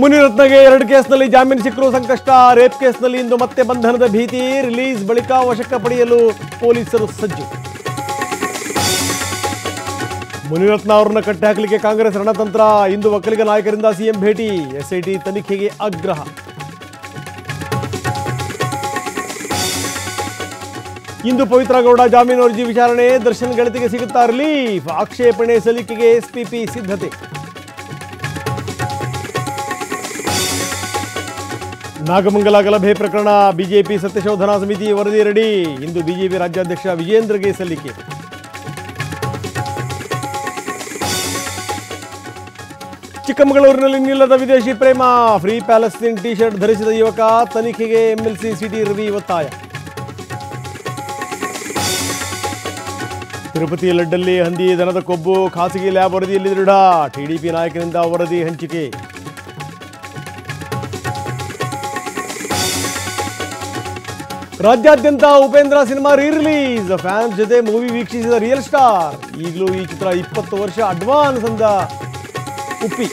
ಮುನಿರತ್ನಗೆ 2 ಕೇಸ್ನಲ್ಲಿ ಜಾಮೀನು ಸಿಕ್ಕರೂ ಸಂಕಷ್ಟ. ರೇಪ್ ಕೇಸ್ನಲ್ಲಿ ಇಂದು ಮತ್ತೆ ಬಂಧನದ ಭೀತಿ. ರಿಲೀಸ್ ಬಳಿಕ ವಶಕ್ಕೆ ಪಡೆಯಲು ಪೊಲೀಸರು ಸಜ್ಜು. ಮುನಿರತ್ನ ಅವರನ್ನ ಕಟ್ಟಿ ಹಾಕಲಿಕ್ಕೆ ಕಾಂಗ್ರೆಸ್ ರಣತಂತ್ರ. ಇಂದು ಒಕ್ಕಲಿಗ ನಾಯಕರಿಂದ ಸಿಎಂ ಭೇಟಿ. ಎಸ್ಐಟಿ ತನಿಖೆಗೆ ಆಗ್ರಹ. ಇಂದು ಪವಿತ್ರ ಗೌಡ ಜಾಮೀನು ಅರ್ಜಿ ವಿಚಾರಣೆ. ದರ್ಶನ್ ಗೆಳತಿಗೆ ಸಿಗುತ್ತಾ ರಿಲೀಫ್? ಆಕ್ಷೇಪಣೆ ಸಲ್ಲಿಕೆಗೆ ಎಸ್ಪಿಪಿ ಸಿದ್ಧತೆ. ನಾಗಮಂಗಲ ಗಲಭೆ ಪ್ರಕರಣ ಬಿಜೆಪಿ ಸತ್ಯಶೋಧನಾ ಸಮಿತಿ ವರದಿ ರೆಡಿ. ಇಂದು ಬಿಜೆಪಿ ರಾಜ್ಯಾಧ್ಯಕ್ಷ ವಿಜೇಂದ್ರಗೆ ಸಲ್ಲಿಕೆ. ಚಿಕ್ಕಮಗಳೂರಿನಲ್ಲಿ ನಿಲ್ಲದ ವಿದೇಶಿ ಪ್ರೇಮ. ಫ್ರೀ ಪ್ಯಾಲೆಸ್ತೀನ್ ಟಿ ಶರ್ಟ್ ಧರಿಸಿದ ಯುವಕ. ತನಿಖೆಗೆ ಎಂಎಲ್ಸಿ ಸಿಟಿ ರವಿ ಒತ್ತಾಯ. ತಿರುಪತಿ ಲಡ್ಡಲ್ಲಿ ಹಂದಿ ದನದ ಕೊಬ್ಬು. ಖಾಸಗಿ ಲ್ಯಾಬ್ ವರದಿಯಲ್ಲಿ ದೃಢ. ಟಿಡಿಪಿ ನಾಯಕರಿಂದ ವರದಿ ಹಂಚಿಕೆ. ರಾಜ್ಯಾದ್ಯಂತ ಉಪೇಂದ್ರ ಸಿನಿಮಾ ರಿಲೀಸ್. ಫ್ಯಾನ್ಸ್ ಜೊತೆ ಮೂವಿ ವೀಕ್ಷಿಸಿದ ರಿಯಲ್ ಸ್ಟಾರ್. ಈಗಲೂ ಈ ಚಿತ್ರ 20 ವರ್ಷ ಅಡ್ವಾನ್ಸ್ ಅಂದ ಉಪ್ಪಿ.